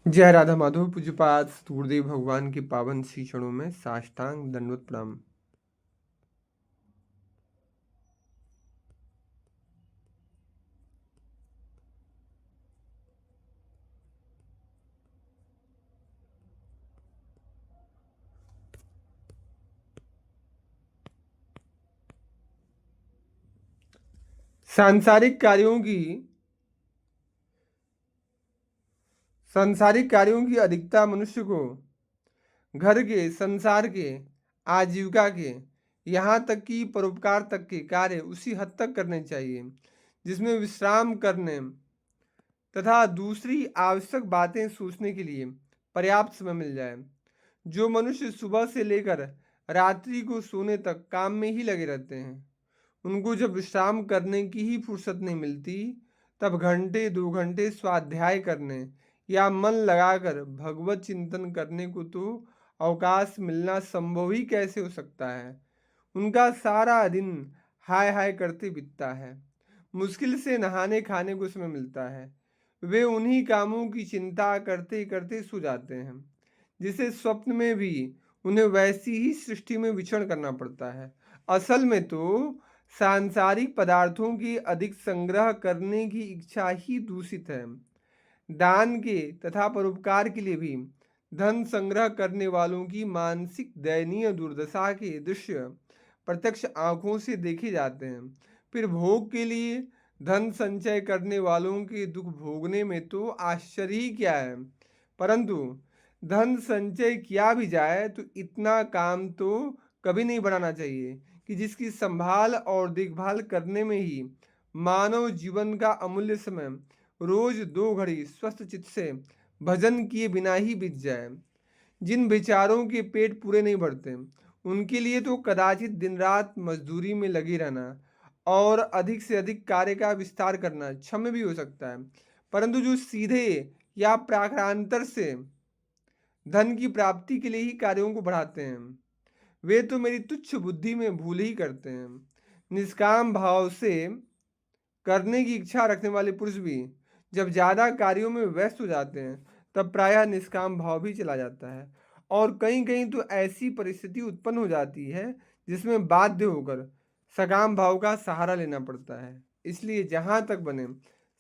जय राधा माधव। पूज्यपाद गुरुदेव भगवान के पावन श्री चरणों में साष्टांग दंडवत प्रणाम। सांसारिक कार्यों की सांसारिक कार्यों की अधिकता मनुष्य को घर के, संसार के, आजीविका के, यहाँ तक कि परोपकार तक के कार्य उसी हद तक करने चाहिए जिसमें विश्राम करने तथा दूसरी आवश्यक बातें सोचने के लिए पर्याप्त समय मिल जाए। जो मनुष्य सुबह से लेकर रात्रि को सोने तक काम में ही लगे रहते हैं, उनको जब विश्राम करने की ही फुर्सत नहीं मिलती, तब घंटे 2 घंटे स्वाध्याय करने या मन लगाकर भगवत चिंतन करने को तो अवकाश मिलना संभव ही कैसे हो सकता है। उनका सारा दिन हाय हाय करते बीतता है। मुश्किल से नहाने खाने को समय मिलता है। वे उन्हीं कामों की चिंता करते करते सो जाते हैं जिसे स्वप्न में भी उन्हें वैसी ही सृष्टि में विचरण करना पड़ता है। असल में तो सांसारिक पदार्थों की अधिक संग्रह करने की इच्छा ही दूषित है। दान के तथा परोपकार के लिए भी धन संग्रह करने वालों की मानसिक दयनीय दुर्दशा के दृश्य प्रत्यक्ष आंखों से देखे जाते हैं। फिर भोग के लिए धन संचय करने वालों के दुख भोगने में तो आश्चर्य ही क्या है। परंतु धन संचय किया भी जाए तो इतना काम तो कभी नहीं बढ़ाना चाहिए कि जिसकी संभाल और देखभाल करने में ही मानव जीवन का अमूल्य समय रोज 2 घड़ी स्वस्थ चित्त से भजन किए बिना ही बीत जाए। जिन बेचारों के पेट पूरे नहीं भरते, उनके लिए तो कदाचित दिन रात मजदूरी में लगे रहना और अधिक से अधिक कार्य का विस्तार करना क्षम्य भी हो सकता है। परंतु जो सीधे या प्राकारांतर से धन की प्राप्ति के लिए ही कार्यों को बढ़ाते हैं, वे तो मेरी तुच्छ बुद्धि में भूल ही करते हैं। निष्काम भाव से करने की इच्छा रखने वाले पुरुष भी जब ज्यादा कार्यों में व्यस्त हो जाते हैं, तब प्रायः निष्काम भाव भी चला जाता है और कहीं कहीं तो ऐसी परिस्थिति उत्पन्न हो जाती है जिसमें बाध्य होकर सकाम भाव का सहारा लेना पड़ता है। इसलिए जहाँ तक बने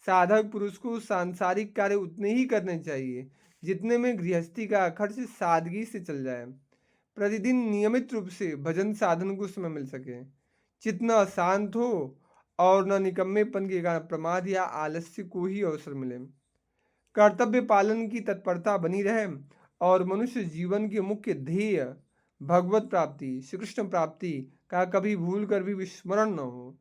साधक पुरुष को सांसारिक कार्य उतने ही करने चाहिए जितने में गृहस्थी का खर्च सादगी से चल जाए। प्रतिदिन नियमित रूप से भजन साधन को समय मिल सके, चित्त न अशांत हो और न निकम्मेपन के कारण प्रमाद या आलस्य को ही अवसर मिले। कर्तव्य पालन की तत्परता बनी रहे और मनुष्य जीवन के मुख्य ध्येय भगवत प्राप्ति, श्री कृष्ण प्राप्ति का कभी भूल कर भी विस्मरण न हो।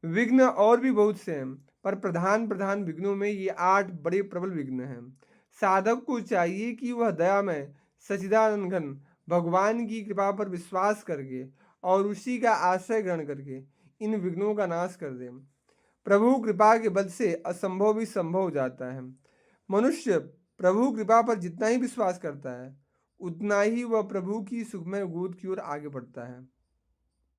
विघ्न और भी बहुत से हैं, पर प्रधान प्रधान विघ्नों में ये 8 बड़े प्रबल विघ्न हैं। साधक को चाहिए कि वह दयामय सच्चिदानंद घन भगवान की कृपा पर विश्वास करके और उसी का आश्रय ग्रहण करके इन विघ्नों का नाश कर दे। प्रभु कृपा के बल से असंभव भी संभव हो जाता है। मनुष्य प्रभु कृपा पर जितना ही विश्वास करता है, उतना ही वह प्रभु की सुखमय गोद की ओर आगे बढ़ता है।